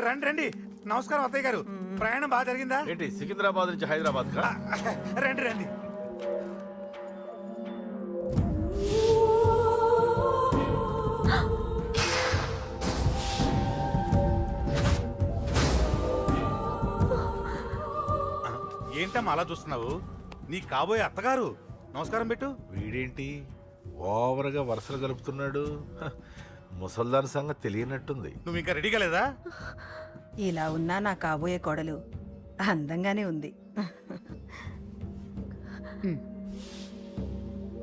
రండి రండి. నమస్కారం అత్తయ్య గారు. ప్రయాణం బాగా జరిగిందా? ఏంటి సికింద్రాబాద్ నుంచి హైదరాబాద్ కా? రండి రండి. ఏంటమ్మా అలా చూస్తున్నావు? నీ కాబోయే అత్తగారు. నమస్కారం పెట్టు. వీడేంటి ఓవర్గా వరుసలు కలుపుతున్నాడు? ముసల్దాన్ సంగతి తెలియనట్టుంది. నువ్వు ఇంకా రెడీ కాలేదా? ఇలా ఉన్నా నా కాబోయే కోడలు అందంగానే ఉంది.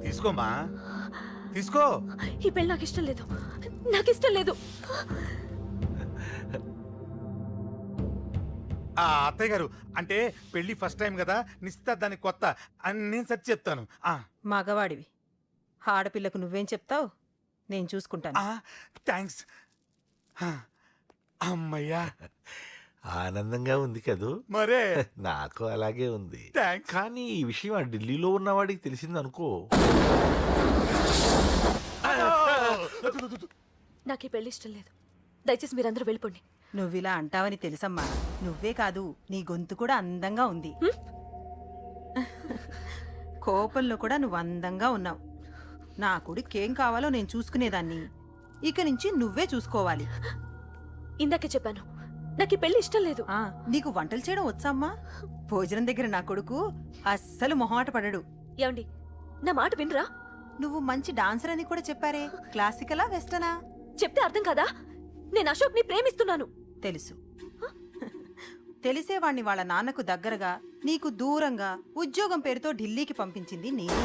తీసుకోమ్మా తీసుకో. ఈ పెళ్ళి నాకు ఇష్టం లేదు, నాకు ఇష్టం లేదు. అత్తయ్య గారు అంటే పెళ్లి ఫస్ట్ టైం కదా, నిశ్చితార్థానికి కొత్త అని నేను సరి చెప్తాను. మగవాడివి, ఆడపిల్లకు నువ్వేం చెప్తావు? నేను చూసుకుంటాను. థ్యాంక్స్. అమ్మయ్యా, ఆనందంగా ఉంది కదూ? మరే నాకు అలాగే ఉంది. థ్యాంక్స్. కానీ ఈ విషయం ఆ ఢిల్లీలో ఉన్నవాడికి తెలిసింది అనుకో. నాకు ఈ పెళ్లి ఇష్టం లేదు. దయచేసి మీరందరూ వెళ్ళిపోండి. నువ్విలా అంటావని తెలుసమ్మా. నువ్వే కాదు, నీ గొంతు కూడా అందంగా ఉంది. కోపంలో కూడా నువ్వు అందంగా ఉన్నావు. నా కొడుకేం కావాలో నేను చూసుకునేదాన్ని. ఇక నుంచి నువ్వే చూసుకోవాలి. ఇందాకే చెప్పాను, నాకు ఈ పెళ్లి ఇష్టం లేదు. నీకు వంటలు చేయడం వచ్చామ్మా? భోజనం దగ్గర నా కొడుకు అస్సలు మొహమాట పడడు. ఏమండి, నా మాట వినరా? నువ్వు మంచి డాన్సర్ అని కూడా చెప్పారే. క్లాసికలా వెస్టర్నా? చెప్తే అర్థం కాదా? నేను అశోక్ ని ప్రేమిస్తున్నాను. తెలుసు. తెలిసేవాణ్ణి వాళ్ళ నాన్నకు దగ్గరగా, నీకు దూరంగా ఉద్యోగం పేరుతో ఢిల్లీకి పంపించింది నేనే.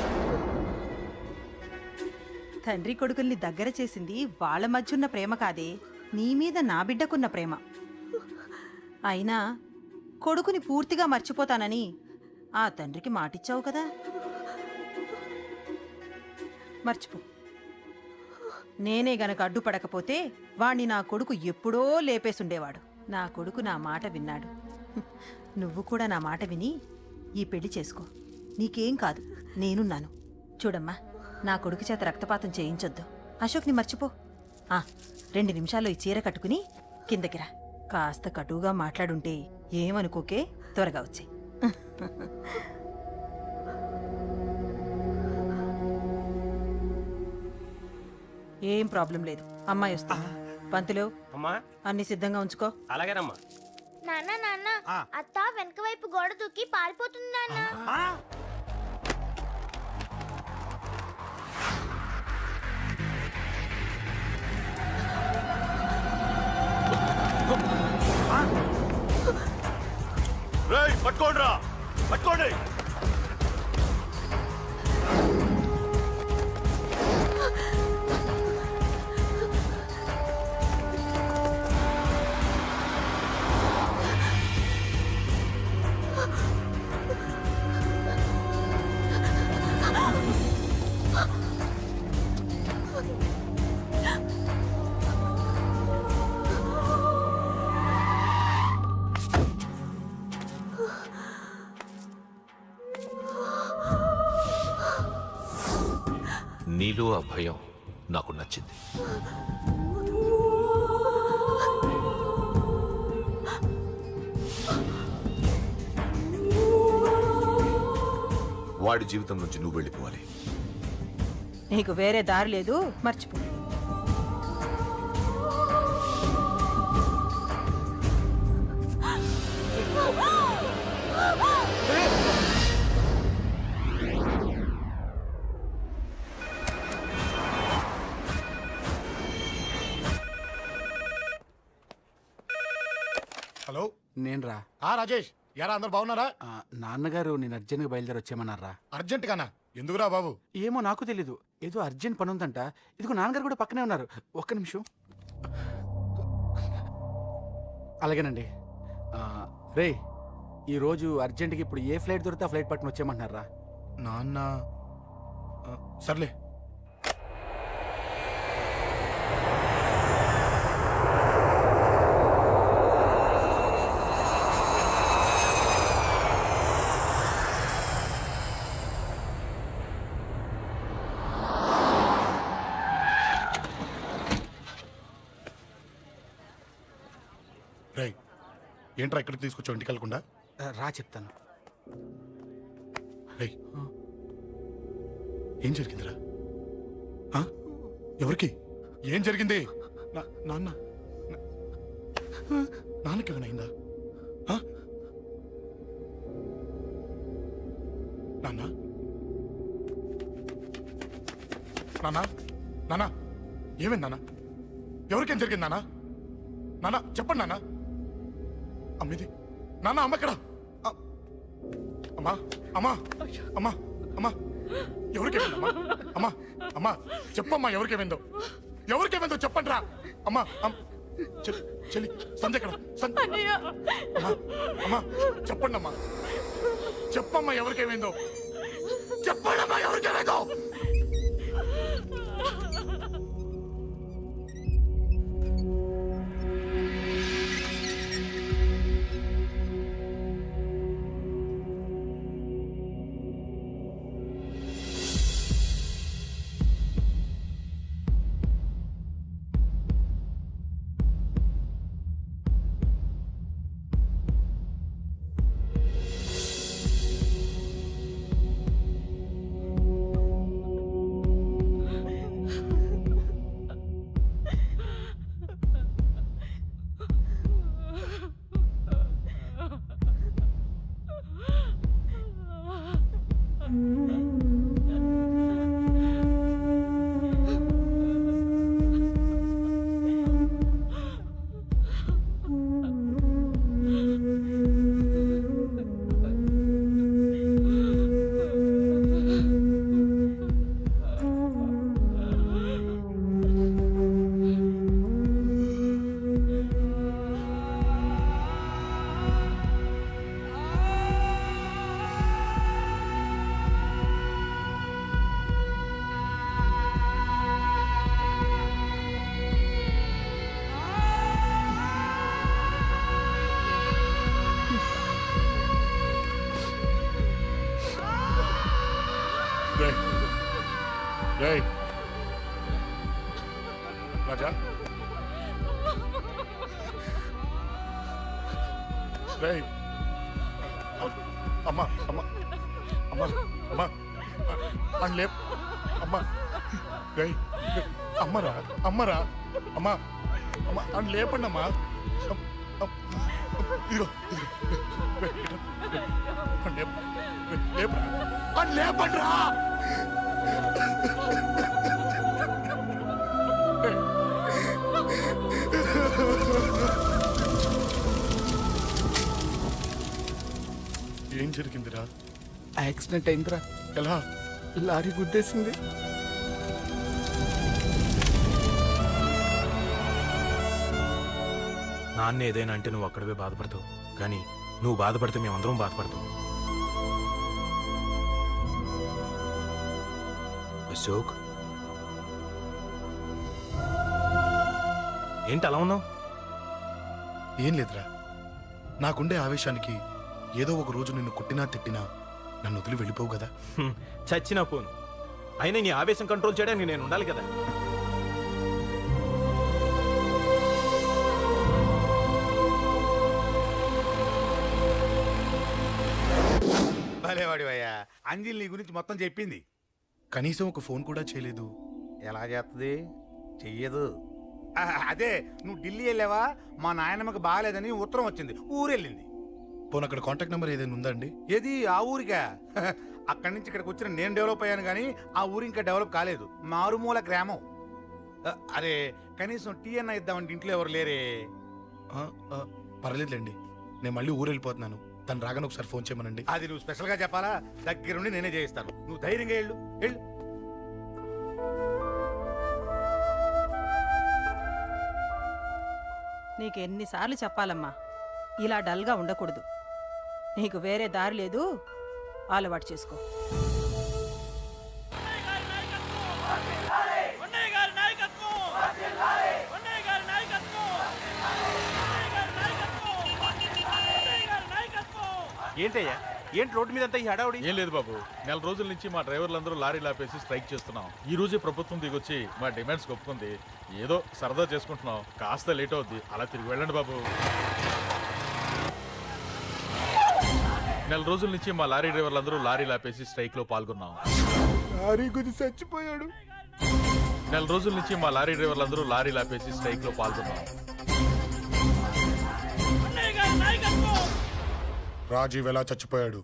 తండ్రి కొడుకుల్ని దగ్గర చేసింది వాళ్ళ మధ్యున్న ప్రేమ కాదే, నీ మీద నా బిడ్డకున్న ప్రేమ. అయినా కొడుకుని పూర్తిగా మర్చిపోతానని ఆ తండ్రికి మాటిచ్చావు కదా. మర్చిపో. నేనే గనక అడ్డుపడకపోతే వాణ్ణి నా కొడుకు ఎప్పుడో లేపేసుండేవాడు. నా కొడుకు నా మాట విన్నాడు. నువ్వు కూడా నా మాట విని ఈ పెళ్లి చేసుకో. నీకేం కాదు, నేనున్నాను. చూడమ్మా, నా కొడుకు చేత రక్తపాతం చేయించొద్దు. అశోక్ని మర్చిపో. 2 నిమిషాల్లో ఈ చీర కట్టుకుని కిందకి రా. కాస్త కటువుగా మాట్లాడుంటే ఏమనుకోకే, త్వరగా వచ్చే. ఏం ప్రాబ్లం లేదు. అమ్మాయి వస్తా. పంతులు, అమ్మా అన్ని సిద్ధంగా ఉంచుకో. అలాగేనమ్మా. నాన్న నాన్న, అత్త వెనక వైపు గోడ దూకి పారిపోతుంది నాన్న. పట్టుకోండి, పట్టుకోండి. నీలో ఆ భయం నాకు నచ్చింది. వాడి జీవితం నుంచి నువ్వు వెళ్ళిపోవాలి. నీకు వేరే దారి లేదు, మర్చిపో. హలో, నేను రా. రాజేష్. యారా, అందరు బాగున్నారా? నాన్నగారు నేను అర్జెంట్గా బయలుదేరి వచ్చేయమన్నారా. అర్జెంట్ గానా? ఎందుకురా బాబు? ఏమో నాకు తెలీదు, ఏదో అర్జెంట్ పని ఉందంట. ఇదిగో నాన్నగారు కూడా పక్కనే ఉన్నారు. ఒక్క నిమిషం. అలాగేనండి. రే, ఈరోజు అర్జెంట్గా ఇప్పుడు ఏ ఫ్లైట్ దొరికితే ఆ ఫ్లైట్ పట్టుకుని వచ్చేయమంటున్నారా. నాన్న సర్లే. రై ఏంట్రా ఇక్కడికి తీసుకొచ్చావు ఇంటికి వెళ్ళకుండా? రా చెప్తాను. రై ఏం జరిగిందిరా? ఆ? ఎవరికి ఏం జరిగింది? నాన్న నాన్నకేమైనా ఆ? నాన్న నాన్న నాన్న ఏమైంది నాన్న? ఎవరికేం జరిగింది నాన్న? నాన్న చెప్పండి నాన్న. అమ్మిది నాన్న అమ్మ ఎక్కడ? అమ్మా అమ్మా అమ్మా అమ్మా ఎవరికేమైందమ్మా? అమ్మా అమ్మా చెప్పమ్మా ఎవరికేమైందో? ఎవరికేమైందో చెప్పండి రా. అమ్మా చెల్లి సంధ్య ఎక్కడ? అమ్మా అమ్మా చెప్పండి అమ్మా. చెప్పమ్మా ఎవరికేమైందో? చెప్పండి అమ్మా ఎవరికేమైందో? రేయ్ రాజా రేయ్ అమ్మా అమ్మా అమ్మా అమ్మా అని లేప్ అమ్మా రేయ్ అమ్మరా అమ్మరా అమ్మా అమ్మా అని లేపండి అమ్మా. ఇదిగో లేపరా అని లేపండ్రా. ఏం జరిగిందిరా? యాక్సిడెంట్ అయిందిరా. ఎలా? లారీ గుద్దేసింది. నాన్న ఏదైనా అంటే నువ్వు అక్కడవే బాధపడతావు, కానీ నువ్వు బాధపడితే మేమందరం బాధపడతాం. అశోక్, ఏంటి అలా ఉన్నావు? ఏం లేదురా, నాకుండే ఆవేశానికి ఏదో ఒక రోజు నిన్ను కొట్టినా తిట్టినా నన్ను వదిలి వెళ్ళిపోవు కదా. చచ్చినా పోను, అయినా నీ ఆవేశం కంట్రోల్ చేయడానికి నేను ఉండాలి కదా. భలేవాడివయ్యా, అంజలి నీ గురించి మొత్తం చెప్పింది. కనీసం ఒక ఫోన్ కూడా చేయలేదు. ఎలా చేస్తుంది? చెయ్యదు. అదే నువ్వు ఢిల్లీ వెళ్ళావా, మా నాయనమ్మకి బాగాలేదని ఉత్తరం వచ్చింది, ఊరెళ్ళింది. పోనీ అక్కడ కాంటాక్ట్ నెంబర్ ఏదైనా ఉందా అండి? ఏది ఆ ఊరికా? అక్కడి నుంచి ఇక్కడికి వచ్చిన నేను డెవలప్ అయ్యాను కానీ ఆ ఊరు ఇంకా డెవలప్ కాలేదు, మారుమూల గ్రామం. అరే కనీసం టీ అన్న ఇద్దామంటే ఇంట్లో ఎవరు లేరే. పర్లేదులేండి, నేను మళ్ళీ ఊరు వెళ్ళిపోతున్నాను. తను రాగానే ఒకసారి ఫోన్ చేయమనండి. అది నువ్వు స్పెషల్గా చెప్పాలా? దగ్గరుండి నేనే చేయిస్తాను, నువ్వు ధైర్యంగా వెళ్ళు వెళ్ళు. నీకు ఎన్నిసార్లు చెప్పాలమ్మా, ఇలా డల్గా ఉండకూడదు. నీకు వేరే దారి లేదు, అలవాటు చేసుకో. ఏంటయ్యా ఏంటి రోడ్డు మీద అంతా ఈ హడావుడి? ఏం లేదు బాబు, నెల రోజుల నుంచి మా డ్రైవర్లందరూ లారీలు ఆపేసి స్ట్రైక్ చేస్తున్నాం. ఈ రోజే ప్రభుత్వం దిగొచ్చి మా డిమాండ్స్ ఒప్పుకుంది. ఏదో సరదా చేసుకుంటున్నాం, కాస్త లేట్ అవుద్ది, అలా తిరిగి వెళ్ళండి బాబు. నెల రోజుల నుంచి మా లారీ డ్రైవర్లందరూ లారీలు ఆపేసి స్ట్రైక్ లో పాల్గొన్నాం. లారీ గుద్ది చచ్చిపోయాడు. నెల రోజుల నుంచి మా లారీ డ్రైవర్లందరూ లారీలు ఆపేసి స్ట్రైక్ లో పాల్గొన్నాం. రాజీవ్ ఎలా చచ్చిపోయాడు?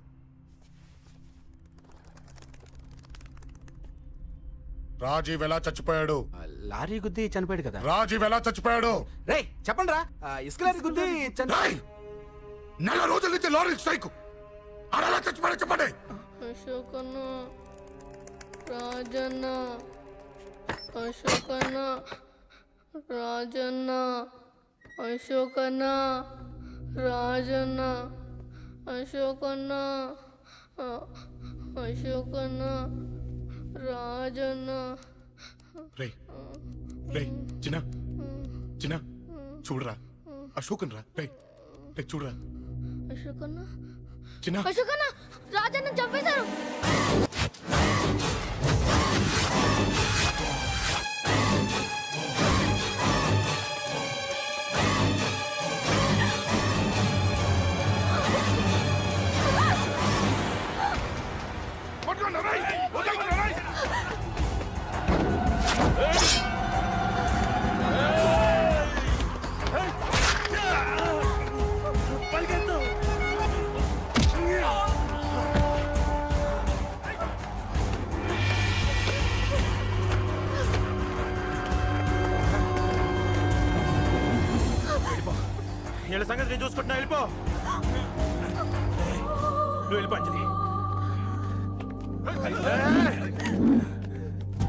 రాజీవ్ ఎలా చచ్చిపోయాడు? లారీ గుద్ది చనిపోయాడు కదా. రాజీవ్ ఎలా చచ్చిపోయాడు? రేయ్ చెప్పండి రా, ఇసుక లారీ గుద్ది రేయ్! నెల రోజుల నుంచి లారీ స్ట్రైక్, అలా చచ్చిపోయాడు చెప్పండి. అశోకన్న, రాజన్న, అశోకన్న, రాజన్న, అశోకన్న, రాజన్న, అశోకన్న, అశోకన్న, రాజన్న. రేయ్ రేయ్ చిన్న చిన్న చూడరా, అశోకన్ రా. రేయ్ రేయ్ చూడరా అశోకన్న, చిన్న. అశోకన్న, రాజన్న చంపేశారు. వీళ్ళ సంగతి నేను చూసుకుంటున్నా, వెళ్ళిపో. నువ్వు వెళ్ళిపో అంజలి.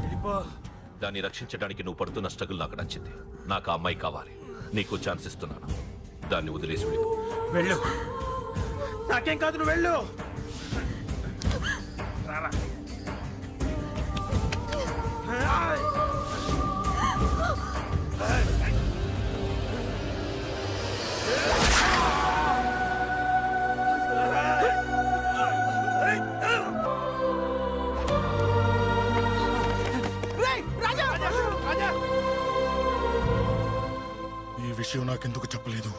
వెళ్ళిపో. దాన్ని రక్షించడానికి నువ్వు పడుతున్న స్ట్రగుల్ నాకు నచ్చింది. నాకు ఆ అమ్మాయి కావాలి. నీకు ఛాన్స్ ఇస్తున్నాను. దాన్ని వదిలేసి వెళ్ళిపో. వెళ్ళు. నాకేం కాదు, నువ్వు వెళ్ళు. రారా. ఈ విషయం నాకెందుకు చెప్పలేదు?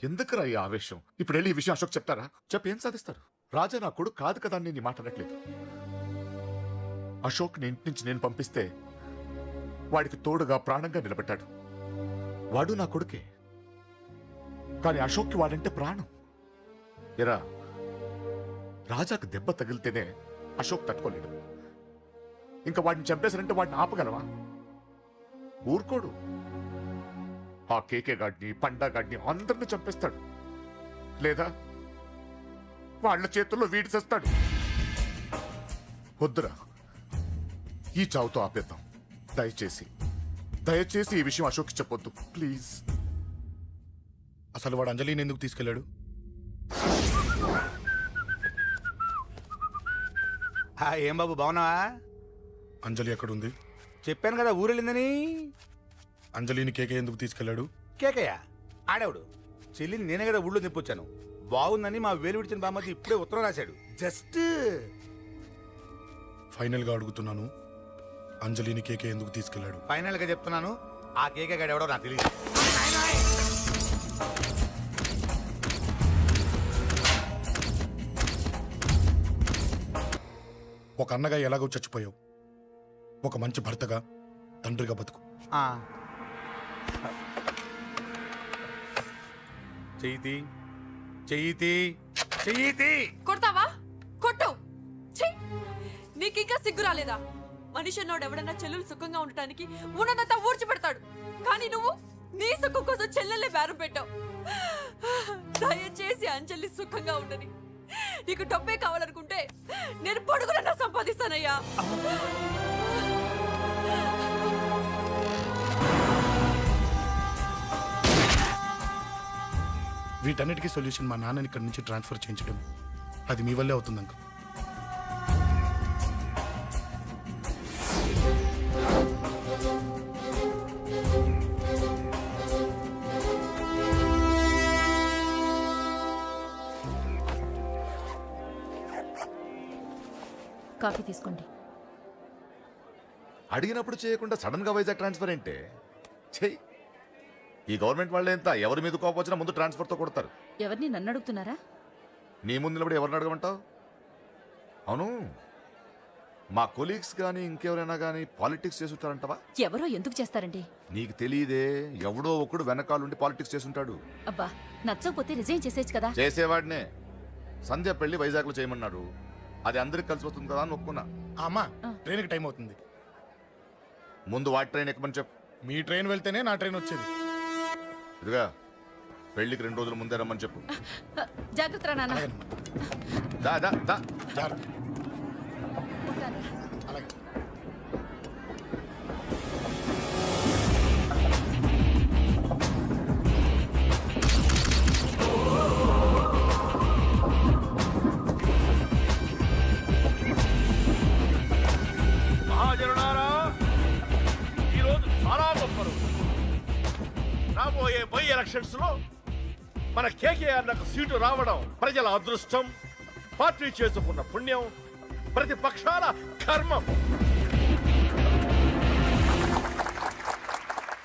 ఎందుకురా ఈ ఆవేశం? ఇప్పుడు వెళ్ళి ఈ విషయం అశోక్ చెప్తారా? చెప్పి ఏం సాధిస్తారు? రాజా నా కొడుకు కాదు కదా అని నేను మాట్లాడట్లేదు. అశోక్ ని ఇంటి నుంచి నేను పంపిస్తే వాడికి తోడుగా ప్రాణంగా నిలబెట్టాడు. వాడు నా కొడుకే, కానీ అశోక్కి వాడంటే ప్రాణం. ఎరా, రాజాకు దెబ్బ తగిలితేనే అశోక్ తట్టుకోలేడు. ఇంకా వాడిని చంపేశారంటే వాడిని ఆపగలవా? ఊరుకోడు. ఆ కేకే గాడిని, పండా గాడిని అందరిని చంపేస్తాడు. లేదా వాళ్ళ చేతుల్లో వీడి చేస్తాడు. వద్దురా, ఈ చావుతో ఆపేద్దాం. దయచేసి దయచేసి ఈ విషయం అశోక్ చెప్పొద్దు ప్లీజ్. అసలు వాడు అంజలిని ఎందుకు తీసుకెళ్ళాడు? ఏం బాబు బాగున్నావా? అంజలి ఎక్కడుంది? చెప్పాను కదా ఊరెళ్ళిందని. అంజలిని కేకే ఎందుకు తీసుకెళ్ళాడు? కేకయ్య ఆడేవుడు. చెల్లిని నేనే కదా ఊళ్ళో నిప్పొచ్చాను. బాగుందని మా వేలు విడిచిన బామ్మకి ఇప్పుడే ఉత్తరం రాశాడు. జస్ట్ ఫైనల్ గా అడుగుతున్నాను, అంజలిని కేకే ఎందుకు తీసుకెళ్ళాడు? ఫైనల్ గా చెప్తున్నాను, ఆ కేకే గాడు ఎవడో నాకు తెలియదు. ఒక అన్నగా ఎలాగో చచ్చిపోయావు, ఒక మంచి భర్తగా, తండ్రిగా బతుకు. చెయ్యితి చెయ్యితి చెయ్యితి. కొడతావా? కొట్టు. నీకింకా సిగ్గు రాలేదా? మనిషి అన్నోడు ఎవడన్నా చెల్లెలు సుఖంగా ఉండటానికి ఉన్నదంతా ఊడ్చి పెడతాడు. కానీ నువ్వు నీ సుఖం కోసం చెల్లెల్లే బేరం పెట్టావు. దయచేసి అంజలి సుఖంగా ఉండని. నీకు డబ్బే కావాలనుకుంటే నేను పొడుగునన్నా సంపాదిస్తానయ్యా. వీటన్నిటికీ సొల్యూషన్ మా నాన్నని ఇక్కడి నుంచి ట్రాన్స్ఫర్ చేయించడం. అది మీ వల్లే అవుతుంది అంకుల్. కాఫీ తీసుకోండి. అడిగినప్పుడు చేయకుండా సడన్ గా వైజాగ్ ట్రాన్స్ఫర్ ఏంటే? చెయ్యి. ఈ గవర్నమెంట్ వాళ్ళే ఎంత ఎవరి మీద కోపం వచ్చినా ముందు ట్రాన్స్ఫర్తో కొడతారు. ఎవరిని నన్ను అడుగుతున్నారా? నీ ముందు నిలబడి ఎవరిని అడగమంటావు? అవును, మా కొలీగ్స్ కానీ ఇంకెవరైనా కానీ పాలిటిక్స్ చేసుంటారంటవా? ఎవరో ఎందుకు చేస్తారండి? నీకు తెలియదే, ఎవడో ఒకడు వెనకాలండి పాలిటిక్స్ చేసుంటాడు. అబ్బా, నచ్చకపోతే రిజైన్ చేసేయచ్చు కదా. చేసేవాడినే. సంధ్య పెళ్లి వైజాగ్ లో చేయమన్నారు. అది అందరికి కలిసి వస్తుంది కదా అని ఒప్పుకున్నా. అమ్మా ట్రైన్కి టైం అవుతుంది. ముందు వాటి ట్రైన్ ఎక్కమని చెప్పు. మీ ట్రైన్ వెళ్తేనే నా ట్రైన్ వచ్చేది. ఇదిగా పెళ్లికి 2 రోజుల ముందే రమ్మని చెప్పు. జాగ్రత్త నాన్న. దా దా దా. జాగ్రత్త. అలాగే. మహాజనులారా, ఈరోజు చాలా గొప్ప రోజు. రాబోయే బై ఎలక్షన్స్ లో మన కేకేఆర్ నాకు సీటు రావడం ప్రజల అదృష్టం, పార్టీ చేసుకున్న పుణ్యం, ప్రతిపక్షాల కర్మం.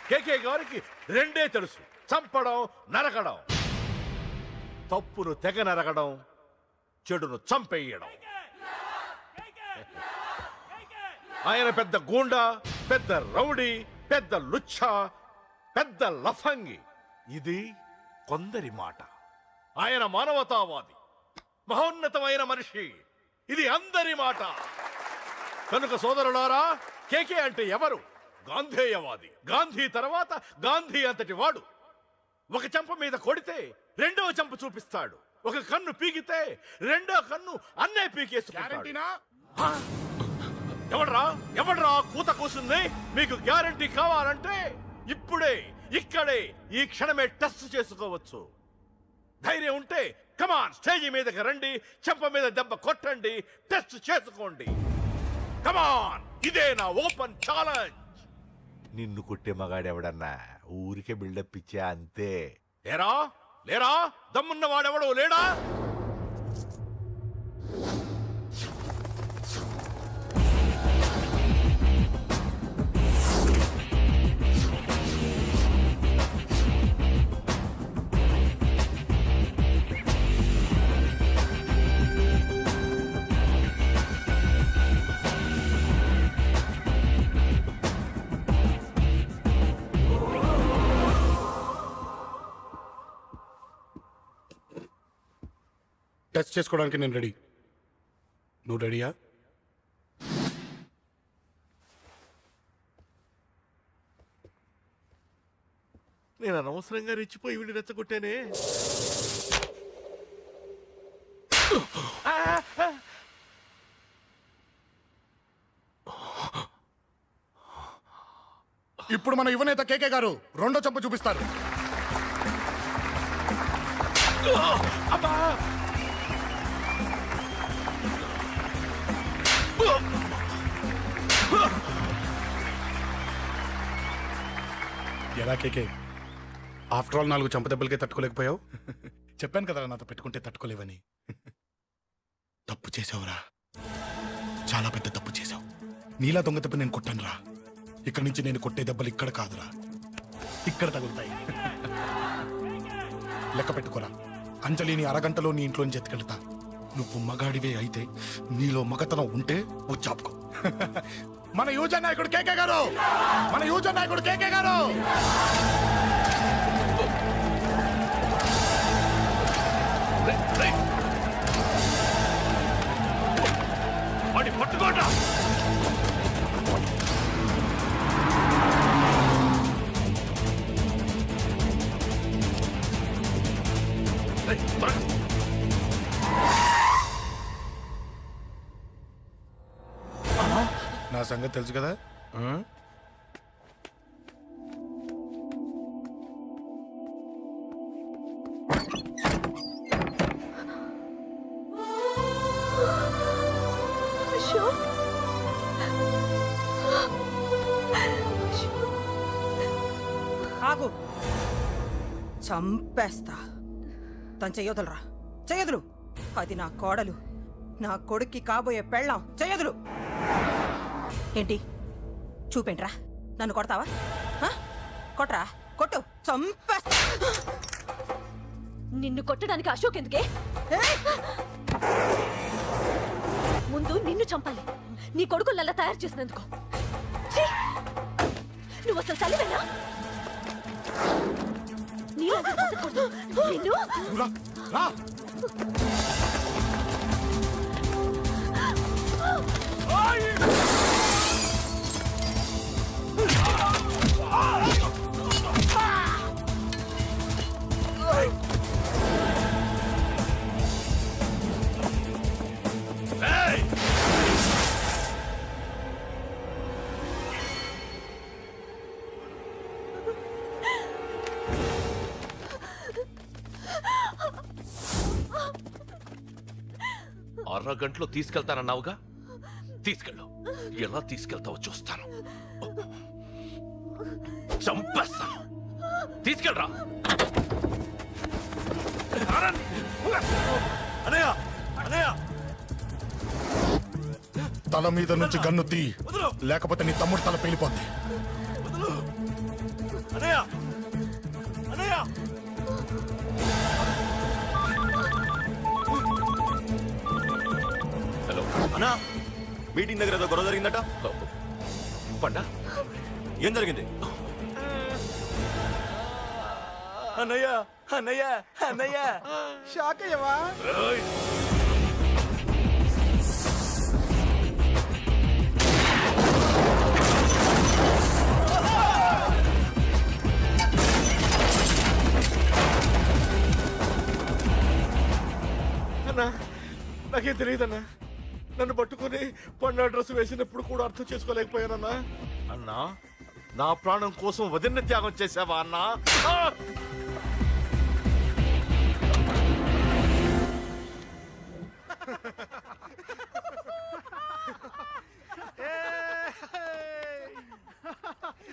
కేకే గారికి రెండే తెలుసు: చంపడం, నరకడం. తప్పును తెగ నరకడం, చెడును చంపేయడం. ఆయన పెద్ద గూండా, పెద్ద రౌడీ, పెద్ద లుచ్చా, పెద్ద లఫంగి. ఇది కొందరి మాట. ఆయన మానవతావాది, మహోన్నతమైన మనిషి. ఇది అందరి మాట. కనుక సోదరులారా, కేకే అంటే ఎవరు? గాంధేయవాది. గాంధీ తర్వాత గాంధీ అంతటి వాడు. ఒక చెంప మీద కొడితే రెండవ చెంప చూపిస్తాడు. ఒక కన్ను పీకితే రెండో కన్ను అన్నే పీకేసుకుంటాడు. ఎవడ్రా కూత కూసింది? మీకు గ్యారంటీ కావాలంటే ఇప్పుడే, ఇక్కడే, ఈ క్షణమే టెస్ట్ చేసుకోవచ్చు. ధైర్యం ఉంటే కమాన్, స్టేజీ మీదకి రండి, చెంప మీద దెబ్బ కొట్టండి, టెస్ట్ చేసుకోండి. కమాన్, ఇదే నా ఓపెన్ ఛాలెంజ్. నిన్ను కొట్టే మగాడెవడన్నా ఊరికే బిల్డప్ ఇచ్చా అంతే. లేరా దమ్మున్న వాడెవడో లేడా? టచ్ చేసుకోవడానికి నేను రెడీ. నువ్వు రెడీయా? నేను అనవసరంగా రెచ్చిపోయి వీడిని రెచ్చగొట్టానే. ఇప్పుడు మన యువనేత కేకే గారు రెండో చెంప చూపిస్తారు. ఎలా కేకే, ఆఫ్టర్ ఆల్ 4 చెంప దెబ్బలకే తట్టుకోలేకపోయావు? చెప్పాను కదా నాతో పెట్టుకుంటే తట్టుకోలేవని. తప్పు చేసావురా, చాలా పెద్ద తప్పు చేసావు. నీలా దొంగ దెబ్బ నేను కొట్టానురా. ఇక్కడి నుంచి నేను కొట్టే దెబ్బలు ఇక్కడ కాదురా, ఇక్కడ తగులుతాయి. లెక్క పెట్టుకోరా, అంజలిని అరగంటలో నీ ఇంట్లోంచి ఎత్తుకెళ్తా. నువ్వు మగాడివే అయితే, నీలో మగతనం ఉంటే వచ్చాపుకో. మన యువజన నాయకుడు కేకే గారు, మన యువజన నాయకుడు కేకే గారు. పట్టుకోండి. నా సంగతి తెలుసు కదా. ఆగు, చంపేస్తా. తను చెయ్యొదలరా, చెయ్యదులు. అది నా కోడలు. నా కొడుక్కి కాబోయే పెళ్ళాం చెయ్యదులు. ఏంటి చూపేంట్రా? నన్ను కొడతావా? ఆ? కొట్రా, కొట్టు, చంపేస్తా. నిన్ను కొట్టడానికి అశోక్ ఎందుకే? ముందు నిన్ను చంపాలి, నీ కొడుకులల్లా తయారు చేసినందుకు. ఛీ! నువ్వు అసలు తల్లివేనా? నీలాంటి బతకూడదు. నిన్ను రా. అరగంటలో తీసుకెళ్తానన్నావుగా, తీసుకెళ్ళు. ఎలా తీసుకెళ్తావో చూస్తాను. చంపేస్తాను. తీసుకెళ్ళరా. అనయ్య అనయ్య తల మీద నుంచి గన్ను తీ, లేకపోతే నీ తమ్ముడు తల పేలిపోద్ది. అనయ్య అనయ్య హలో అన్నా, మీటింగ్ దగ్గర ఏదో గొడవ జరిగిందట. పండా, ఏం జరిగింది? అన్నయ్య అన్నయ్య అన్నయ్య షాక్ అయ్యవా? అన్నా, నాకేం తెలియదన్నా. నన్ను పట్టుకుని పండు డ్రెస్ వేసినప్పుడు కూడా అర్థం చేసుకోలేకపోయానన్నా. అన్నా, నా ప్రాణం కోసం వదిన త్యాగం చేసావా అన్నా? ఆ!